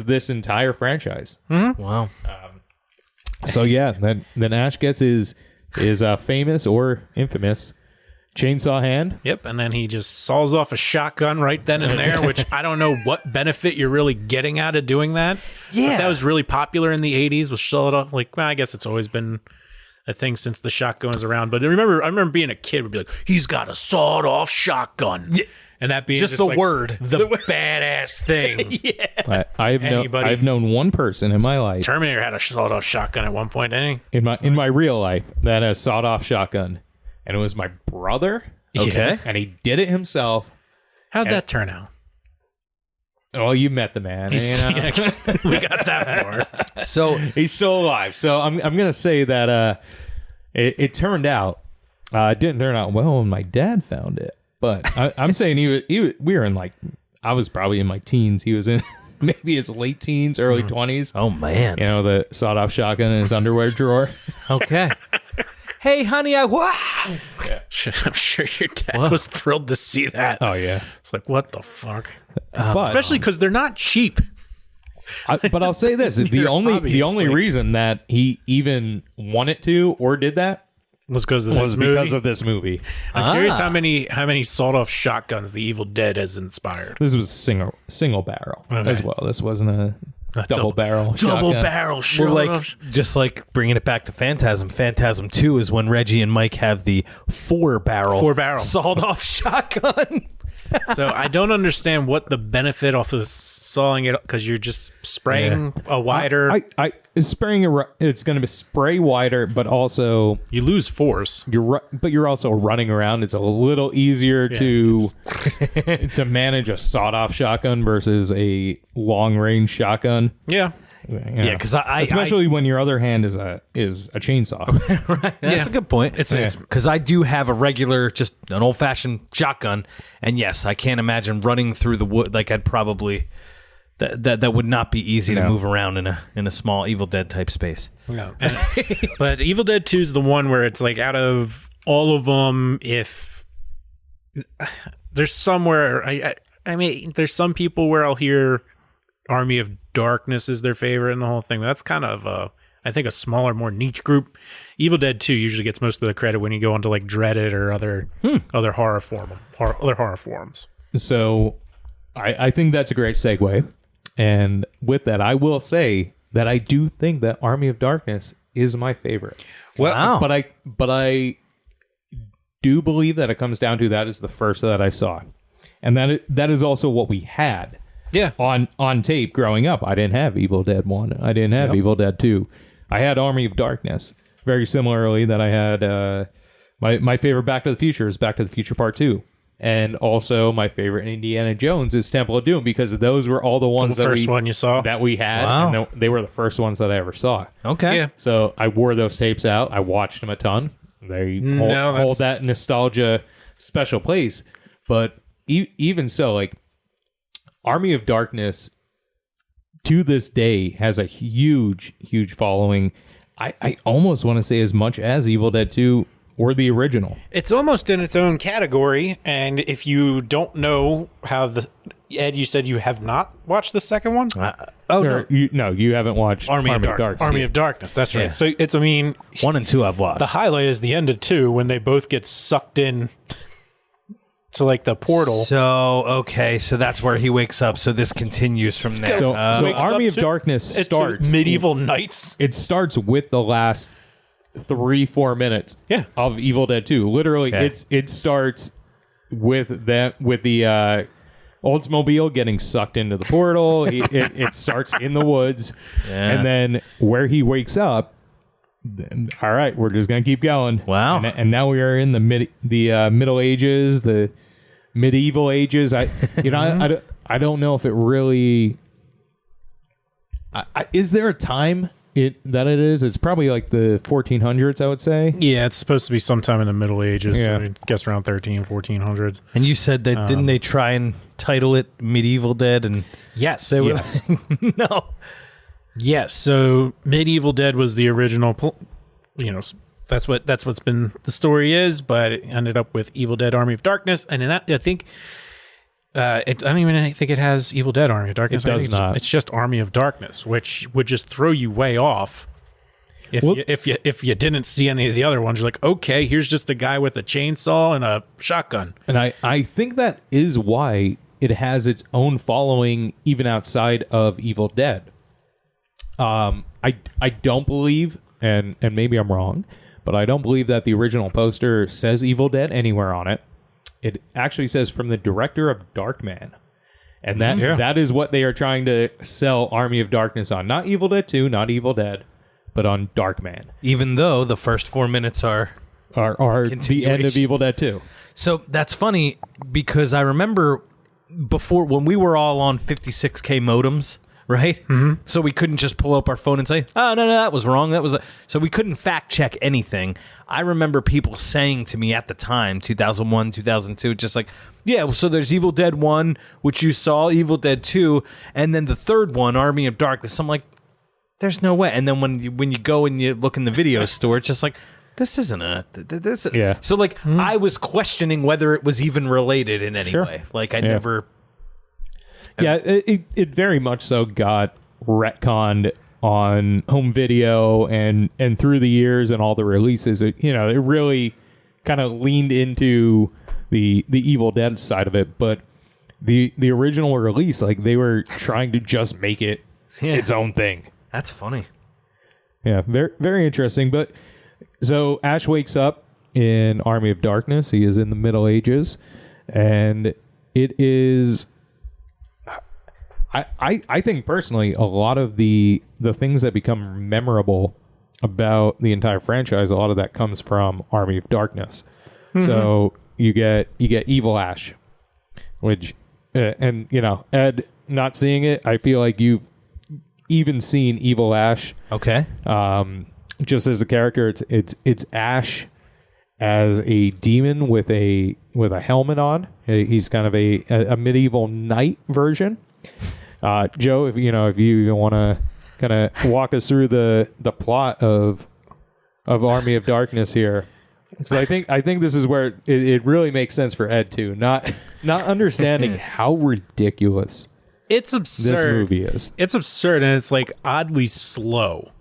this entire franchise. Mm-hmm. Wow. So yeah, then Ash gets his famous or infamous chainsaw hand. Yep, and then he just saws off a shotgun right then and there, which I don't know what benefit you're really getting out of doing that. Yeah. But that was really popular in the 80s, was sawed off. Like, well, I guess it's always been a thing since the shotgun was around. But I remember being a kid, would be like, he's got a sawed off shotgun. Yeah. And that being just the like word. The badass thing. Yeah. I've known one person in my life. Terminator had a sawed off shotgun at one point, didn't he? In my real life that has a sawed off shotgun. And it was my brother. Okay. And he did it himself. How'd that turn out? Oh, you met the man. We got that far. So he's still alive. So I'm gonna say that it turned out it didn't turn out well when my dad found it. But I'm saying we were in I was probably in my teens. He was in maybe his late teens, early 20s. Oh man. You know, the sawed off shotgun in his underwear drawer. Okay. Hey, honey, I'm sure your dad was thrilled to see that. Oh, yeah. It's like, what the fuck? But, especially because they're not cheap. But I'll say this: the only reason that he even wanted to or did that was because of this movie. I'm curious how many sawed-off shotguns the Evil Dead has inspired. This was single barrel as well. This wasn't a double barrel shotgun. Well, just like bringing it back to Phantasm. Phantasm 2 is when Reggie and Mike have the four barrel sawed-off shotgun. So I don't understand what the benefit of sawing it, because you're just spraying a wider. It's going to spray wider, but also you lose force. But you're also running around. It's a little easier to manage a sawed-off shotgun versus a long-range shotgun. Yeah. Yeah, because especially when your other hand is a chainsaw. Right, that's a good point. It's because I do have a regular, just an old fashioned shotgun, and yes, I can't imagine running through the wood. Like I'd probably that would not be easy to move around in a small Evil Dead type space. No, but Evil Dead 2 is the one where it's like out of all of them, if there's somewhere I mean, there's some people where I'll hear Army of Darkness is their favorite in the whole thing. That's kind of I think a smaller, more niche group. Evil Dead 2 usually gets most of the credit when you go into like Dreaded or other horror forums. So I think that's a great segue. And with that, I will say that I do think that Army of Darkness is my favorite. Wow. But I do believe that it comes down to that is the first that I saw. And that is also what we had. Yeah. On tape growing up. I didn't have Evil Dead 1. I didn't have Evil Dead 2. I had Army of Darkness. Very similarly that I had my favorite Back to the Future is Back to the Future Part 2. And also my favorite Indiana Jones is Temple of Doom, because those were all the ones one you saw that we had. Wow. And they were the first ones that I ever saw. Okay. Yeah. So I wore those tapes out. I watched them a ton. They hold that nostalgia special place. But even so, like, Army of Darkness to this day has a huge following. I almost want to say as much as Evil Dead 2 or the original. It's almost in its own category, and if you don't know how Ed, you said you have not watched the second one? You haven't watched Army of Darkness. Army of Darkness, that's right. So it's, 1 and 2 I've watched. The highlight is the end of 2 when they both get sucked in to like the portal. So that's where he wakes up. So this continues from there. So Army of Darkness starts medieval knights. It starts with the last 3-4 minutes of Evil Dead 2. Literally, it starts with the Oldsmobile getting sucked into the portal. It starts in the woods, and then where he wakes up. All right, we're just gonna keep going. Wow! And now we are in the Middle Ages, the medieval ages. I don't know if it really. Is there a time it is. It's probably like the 1400s, I would say. Yeah, it's supposed to be sometime in the Middle Ages. Yeah. So I guess around 1400s. And you said that didn't they try and title it Medieval Dead? And Yes. they were Yes. like, no. Yes. So Medieval Dead was the original. That's what's been the story is, but it ended up with Evil Dead Army of Darkness, and in that I think. I don't even think it has Evil Dead Army of Darkness. It does not. It's just Army of Darkness, which would just throw you way off. If you didn't see any of the other ones, you're like, okay, here's just a guy with a chainsaw and a shotgun. And I think that is why it has its own following even outside of Evil Dead. I don't believe, and maybe I'm wrong, but I don't believe that the original poster says Evil Dead anywhere on it. It actually says from the director of Darkman. And that is what they are trying to sell Army of Darkness on. Not Evil Dead 2, not Evil Dead, but on Darkman. Even though the first 4 minutes are the end of Evil Dead 2. So that's funny because I remember before when we were all on 56K modems, right? Mm-hmm. So we couldn't just pull up our phone and say, "Oh no, that was wrong. That was." So we couldn't fact check anything. I remember people saying to me at the time, 2001, 2002, just like, "Yeah, well, so there's Evil Dead 1, which you saw, Evil Dead 2, and then the third one, Army of Darkness." I'm like, "There's no way." And then when you go and you look in the video store, it's just like, this isn't this. Yeah. So like, I was questioning whether it was even related in any Sure. way. Like I never. Yeah, it very much so got retconned on home video and through the years and all the releases. It really kind of leaned into the Evil Dead side of it, but the original release, like they were trying to just make it its own thing. That's funny. Yeah, very very interesting. But so Ash wakes up in Army of Darkness. He is in the Middle Ages, and it is. I think personally, a lot of the things that become memorable about the entire franchise, a lot of that comes from Army of Darkness. Mm-hmm. So you get Evil Ash, which and Ed not seeing it, I feel like you've even seen Evil Ash. Okay. Just as a character, it's Ash as a demon with a helmet on. He's kind of a medieval knight version. Joe, if you even want to kind of walk us through the plot of Army of Darkness here, because I think this is where it really makes sense for Ed too, not understanding how ridiculous it's absurd. This movie is. It's absurd, and it's like oddly slow.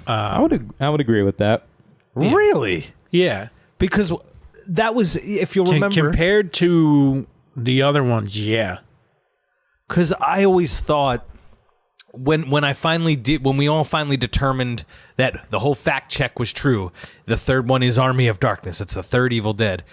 I would agree with that. Really? Yeah, because that was, if you'll remember, compared to the other ones. Yeah. Because I always thought when we all finally determined that the whole fact check was true, the third one is Army of Darkness. It's the third Evil Dead.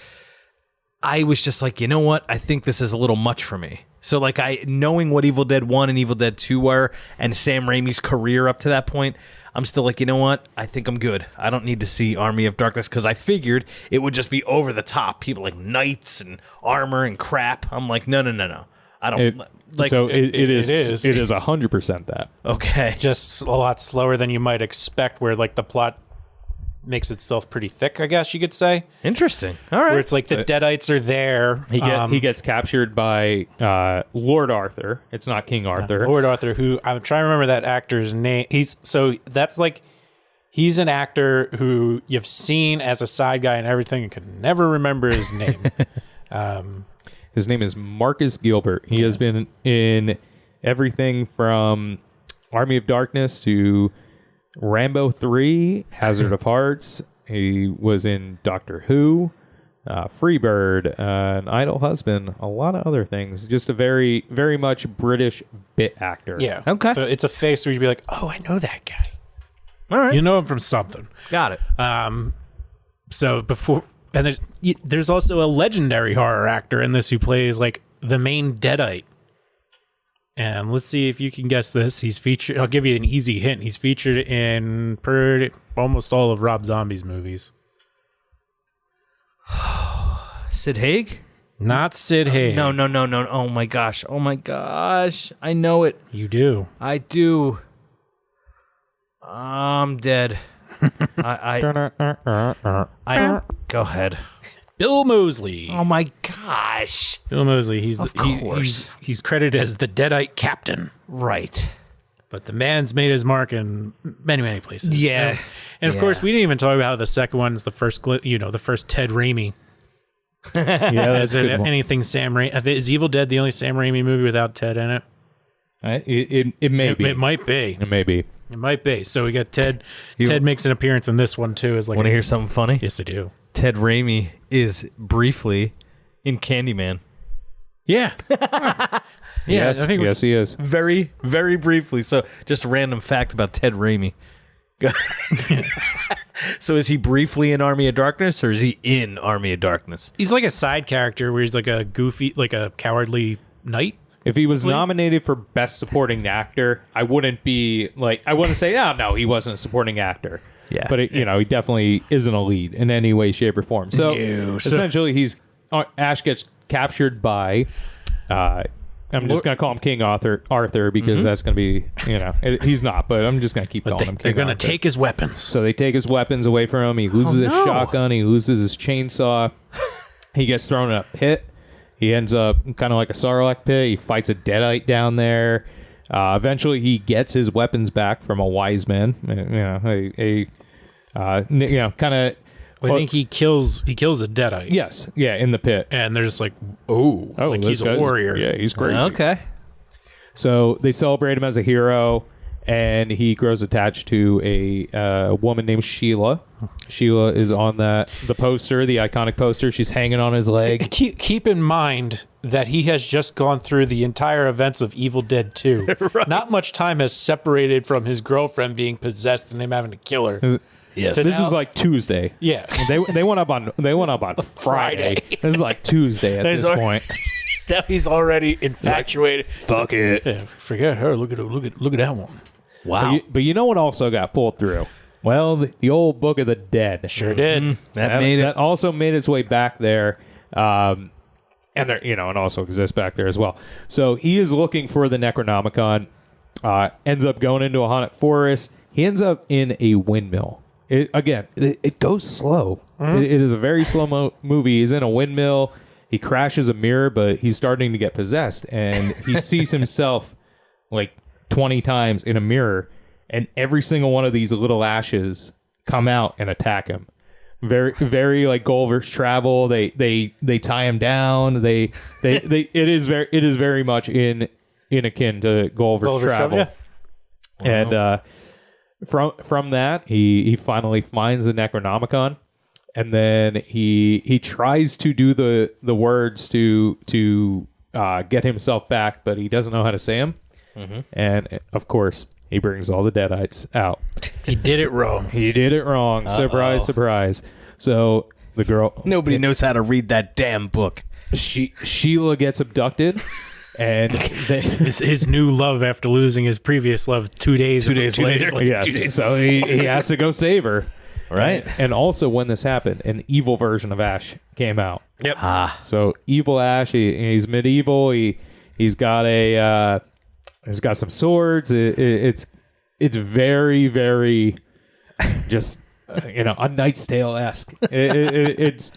I was just like, you know what? I think this is a little much for me. So like knowing what Evil Dead 1 and Evil Dead 2 were and Sam Raimi's career up to that point, I'm still like, you know what? I think I'm good. I don't need to see Army of Darkness because I figured it would just be over the top. People like knights and armor and crap. I'm like, no. I don't like. So it is 100% that. Okay. Just a lot slower than you might expect, where like the plot makes itself pretty thick, I guess you could say. Interesting. All right. Where it's like the Deadites are there. He gets captured by Lord Arthur. It's not King Arthur. Lord Arthur, who I'm trying to remember that actor's name. He's an actor who you've seen as a side guy and everything and could never remember his name. His name is Marcus Gilbert. He has been in everything from Army of Darkness to Rambo 3, Hazard of Hearts. He was in Doctor Who, Freebird, An Idle Husband, a lot of other things. Just a very, very much British bit actor. Yeah. Okay. So it's a face where you'd be like, oh, I know that guy. All right. You know him from something. Got it. So before... And there's also a legendary horror actor in this who plays like the main Deadite. And let's see if you can guess this. He's featured. I'll give you an easy hint. He's featured in almost all of Rob Zombie's movies. Sid Haig? Not Sid Haig. No. Oh my gosh. I know it. You do. I do. I'm dead. I go ahead. Bill Moseley. Oh my gosh. Bill Moseley. He's credited as the Deadite captain. Right. But the man's made his mark in many, many places. Yeah. And of course, we didn't even talk about how the second one's the first Ted Raimi. Yeah, Is it anything Sam Raimi? Is Evil Dead the only Sam Raimi movie without Ted in it? It may be. It might be. It may be. It might be. So we got Ted. Ted makes an appearance in this one too. Want to hear something funny? Yes, I do. Ted Raimi is briefly in Candyman. Yeah. Yes, I think yes, he is. Very, very briefly. So just a random fact about Ted Raimi. So is he briefly in Army of Darkness, or is he in Army of Darkness? He's like a side character where he's like a goofy, like a cowardly knight. If he was nominated for Best Supporting Actor, I wouldn't say, oh, no, he wasn't a supporting actor. Yeah. But, he definitely isn't a lead in any way, shape, or form. So, essentially, Ash gets captured by, I'm just going to call him King Arthur because that's going to be, he's not, but I'm just going to keep calling him King Arthur. They're going to take his weapons. So they take his weapons away from him. He loses his shotgun. He loses his chainsaw. He gets thrown in a pit. He ends up kind of like a Sarlacc pit. He fights a Deadite down there. Eventually, he gets his weapons back from a wise man. Kind of. I think he kills a Deadite. Yes, yeah, in the pit, and they're just like, like he's a warrior. Yeah, he's crazy. Okay. So they celebrate him as a hero, and he grows attached to a woman named Sheila. Sheila is on the poster, the iconic poster. She's hanging on his leg. Keep in mind that he has just gone through the entire events of Evil Dead 2. Right. Not much time has separated from his girlfriend being possessed and him having to kill her. Yes, this is like Tuesday. Yeah, they went up on Friday. This is like Tuesday at this point. That he's already infatuated. Like, fuck it. Yeah, forget her. Look at that one. Wow. But you know what also got pulled through? Well, the old Book of the Dead. Sure did. That also made its way back there. And there, it also exists back there as well. So he is looking for the Necronomicon. Ends up going into a haunted forest. He ends up in a windmill. It goes slow. Mm-hmm. It is a very slow movie. He's in a windmill. He crashes a mirror, but he's starting to get possessed, and he sees himself like 20 times in a mirror, and every single one of these little ashes come out and attack him. Very, very like Gulliver's Travel. They tie him down. It is very much in akin to Gulliver's Travel. Yeah. And from that, he finally finds the Necronomicon, and then he tries to do the words to get himself back, but he doesn't know how to say them. Mm-hmm. And of course, he brings all the Deadites out. He did it wrong. Uh-oh. Surprise, surprise. So the girl, nobody knows how to read that damn book. Sheila gets abducted. And his new love after losing his previous love 2 days later. Yes, so he has to go save her. Right. And also when this happened, an evil version of Ash came out. Yep. So evil Ash, he's medieval. He's got he's got some swords. It's very, very just a Knight's Tale-esque. It's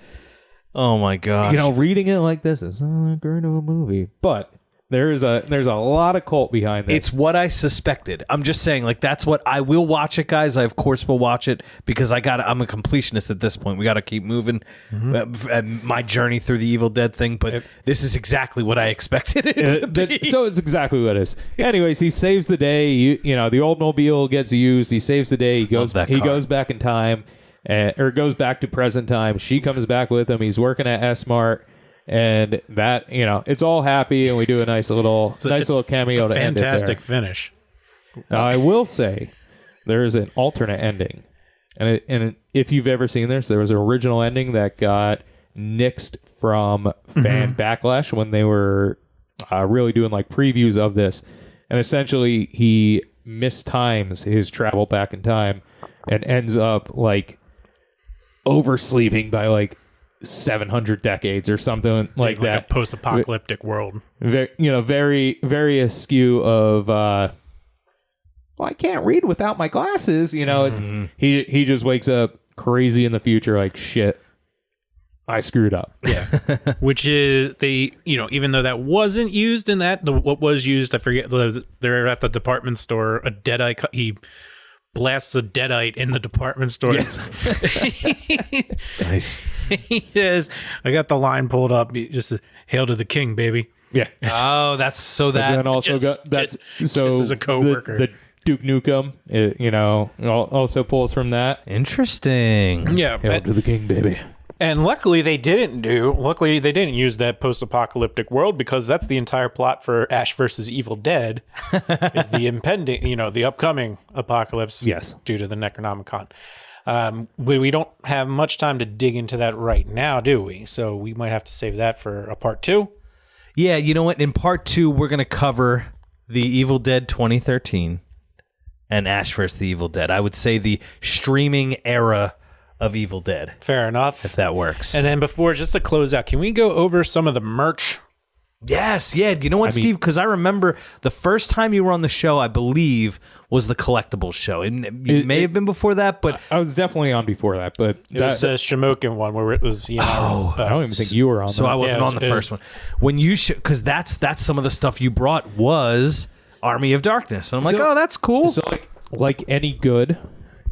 oh my gosh. Reading it like this is not great of a movie, but there's a lot of cult behind this. It's what I suspected. I'm just saying, like, that's what I will watch it, guys. I of course will watch it because I'm a completionist at this point. We got to keep moving my journey through the Evil Dead thing, but this is exactly what I expected it to be. So it's exactly what it is. Anyways, he saves the day. The old mobile gets used. He saves the day. He goes back in time, or goes back to present time. She comes back with him. He's working at S-Mart. And that, it's all happy, and we do a nice little cameo to end it there. Fantastic finish. Now, I will say there is an alternate ending, and if you've ever seen this, there was an original ending that got nixed from fan backlash when they were really doing like previews of this, and essentially he mistimes his travel back in time and ends up like oversleeping by like 700 decades or something like that. A post-apocalyptic world. Very, very askew of well, I can't read without my glasses. It's he just wakes up crazy in the future, like, shit, I screwed up. Yeah. Which is, even though that wasn't used in that, what was used, I forget, they're at the department store, a Deadite, he blasts a Deadite in the department store. Yes. Nice. He says, I got the line pulled up, just hail to the king, baby. Yeah. Oh, that's so that. And then also just as a coworker. The Duke Nukem, also pulls from that. Interesting. Yeah. Hail to the king, baby. And luckily they didn't use that post-apocalyptic world, because that's the entire plot for Ash versus Evil Dead is the impending, the upcoming apocalypse. Yes. Due to the Necronomicon. We don't have much time to dig into that right now, do we? So we might have to save that for a part 2. Yeah, you know what? In part 2, we're going to cover the Evil Dead 2013 and Ash vs. the Evil Dead. I would say the streaming era of Evil Dead. Fair enough. If that works. And then before, just to close out, can we go over some of the merch? Yes, yeah. You know what, Steve? Because I remember the first time you were on the show, I believe, was the collectibles show. And it may have been before that, but I was definitely on before that. But it was the Shamokin one where it was, I don't even think you were on. So I wasn't on the first one. When you because that's some of the stuff you brought was Army of Darkness, and I'm like, oh, that's cool. So like any good.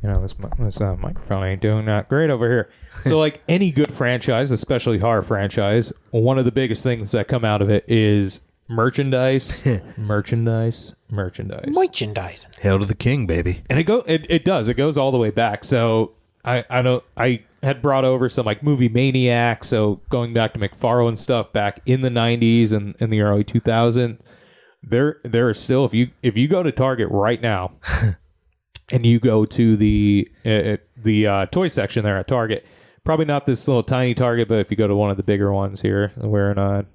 This microphone ain't doing that great over here. So like any good franchise, especially horror franchise, one of the biggest things that come out of it is merchandise. Merchandising. Hail to the king, baby. And it goes all the way back. So I had brought over some like Movie Maniac, so going back to McFarlane stuff back in the 90s and in the early 2000s. There are still, if you go to Target right now and you go to the toy section there at Target, probably not this little tiny Target, but if you go to one of the bigger ones here, we're in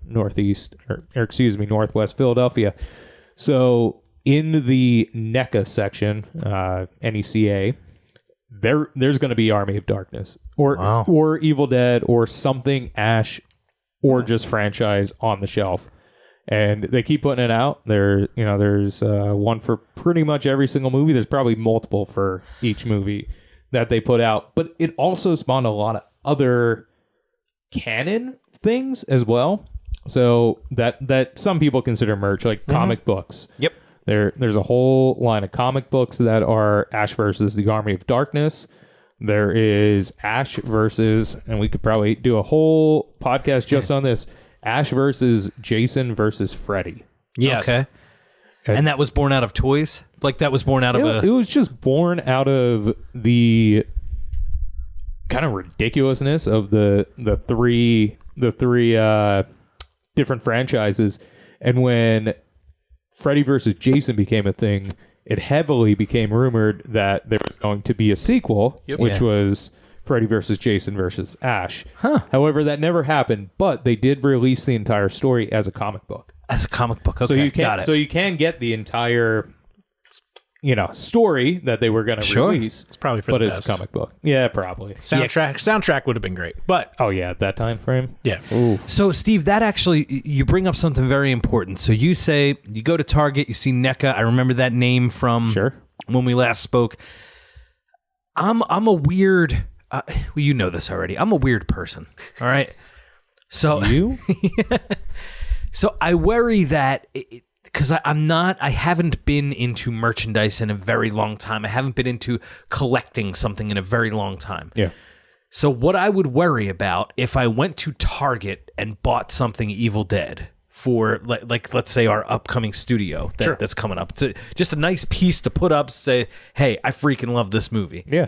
northwest Philadelphia. So in the NECA section, NECA, there's going to be Army of Darkness or Evil Dead or something Ash or just franchise on the shelf. And they keep putting it out. There's one for pretty much every single movie. There's probably multiple for each movie that they put out. But it also spawned a lot of other canon things as well. So that some people consider merch, like comic books. Yep. There's a whole line of comic books that are Ash versus the Army of Darkness. There is Ash versus, and we could probably do a whole podcast just on this, Ash versus Jason versus Freddy. Yes. Okay. And that was born out of toys? Like that was born out of It was just born out of the kind of ridiculousness of the three different franchises. And when Freddy versus Jason became a thing, it heavily became rumored that there was going to be a sequel, which was Freddy versus Jason versus Ash. However, that never happened, but they did release the entire story as a comic book. As a comic book, okay. So you can get the entire story that they were going to release. It's probably for the best. It's a comic book. Yeah, probably. Soundtrack would have been great, but at that time frame. Yeah. Ooh. So Steve, that actually, you bring up something very important. So you say you go to Target, you see NECA. I remember that name from when we last spoke. I'm a weird. You know this already. I'm a weird person. All right. So you. So I worry that because I haven't been into merchandise in a very long time. I haven't been into collecting something in a very long time. Yeah. So what I would worry about if I went to Target and bought something Evil Dead for like let's say our upcoming studio that's coming up. It's just a nice piece to put up, say, hey, I freaking love this movie. Yeah.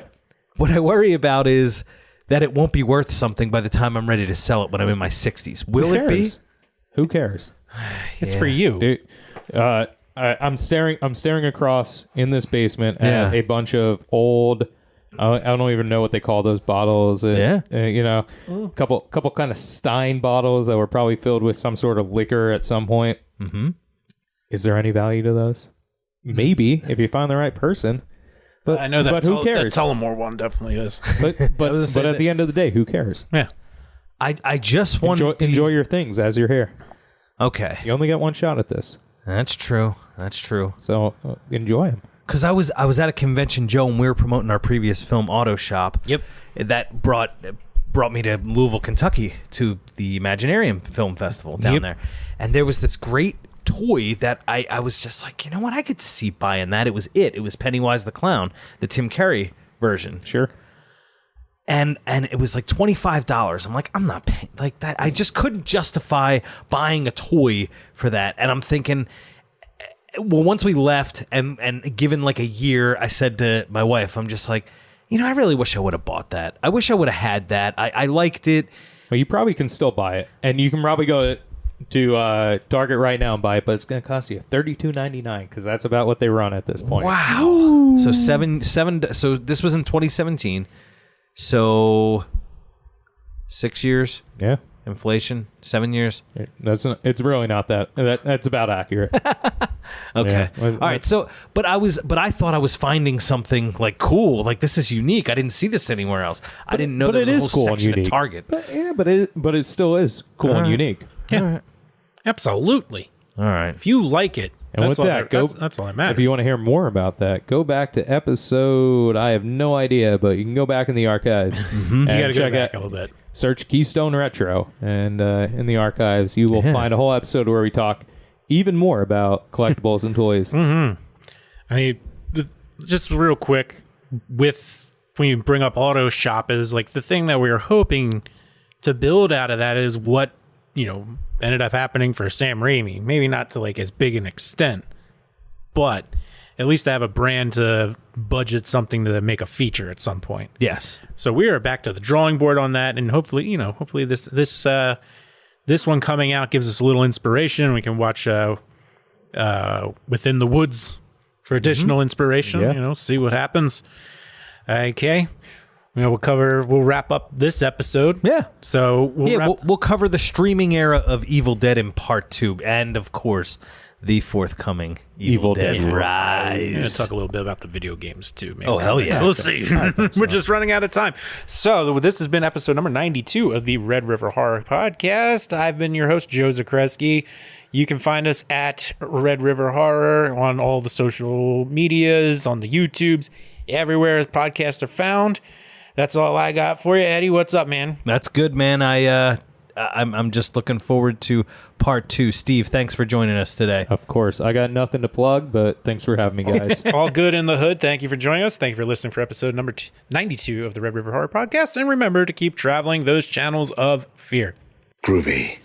What I worry about is that it won't be worth something by the time I'm ready to sell it when I'm in my 60s. Will it be? Who cares? It's for you. Dude, I'm staring across in this basement at a bunch of old. I don't even know what they call those bottles. A couple kind of Stein bottles that were probably filled with some sort of liquor at some point. Mm-hmm. Is there any value to those? Maybe if you find the right person. But I know that. But who cares? That Tullamore one definitely is. But at the end of the day, who cares? Yeah. I just want to enjoy your things as you're here. Okay. You only get one shot at this. That's true. So enjoy them. because I was at a convention, Joe, and we were promoting our previous film, Auto Shop. Yep. That brought me to Louisville, Kentucky, to the Imaginarium Film Festival down there. And there was this great toy that I was just like, you know what? I could see buying that. It was Pennywise the Clown, the Tim Curry version. Sure. And it was like $25. I'm like, I'm not paying like that. I just couldn't justify buying a toy for that. And I'm thinking, well, once we left and given like a year, I said to my wife, I'm just like, you know, I really wish I would have bought that. I wish I would have had that. I liked it. Well, you probably can still buy it, and you can probably go to Target right now and buy it, but it's going to cost you $32.99 because that's about what they run at this point. Wow. Ooh. So seven. So this was in 2017. So 6 years. Yeah. Inflation, 7 years. It's really not that. That's about accurate. Okay. Yeah. All right. So, but I thought I was finding something like cool. Like this is unique. I didn't see this anywhere else. I didn't know there was a whole cool section and unique. at Target. But it still is cool and unique. Yeah. Absolutely. All right. If you like it, and with that, that's all that matters. If you want to hear more about that, go back to episode. I have no idea, but you can go back in the archives. You got to go back a little bit. Search Keystone Retro, and in the archives, you will find a whole episode where we talk even more about collectibles and toys. Mm-hmm. I mean, just real quick, when you bring up Auto Shop, is like the thing that we were hoping to build out of that is what, ended up happening for Sam Raimi. Maybe not to like as big an extent, but at least to have a brand to budget something to make a feature at some point. Yes. So we are back to the drawing board on that, and hopefully this one coming out gives us a little inspiration. We can watch Within the Woods for additional inspiration. Yeah. See what happens. Okay. We'll wrap up this episode. Yeah. So we'll cover the streaming era of Evil Dead in Part 2, and of course, the forthcoming Evil Dead Rise. We're going to talk a little bit about the video games too. Maybe. Oh, hell yeah. We'll see. We're just running out of time. So this has been episode number 92 of the Red River Horror Podcast. I've been your host, Joe Zakreski. You can find us at Red River Horror on all the social medias, on the YouTubes, everywhere podcasts are found. That's all I got for you. Eddie, what's up, man? That's good, man. I'm just looking forward to Part 2. Steve, thanks for joining us today. Of course. I got nothing to plug, but thanks for having me, guys. All good in the hood. Thank you for joining us. Thank you for listening for episode number 92 of the Red River Horror Podcast. And remember to keep traveling those channels of fear. Groovy.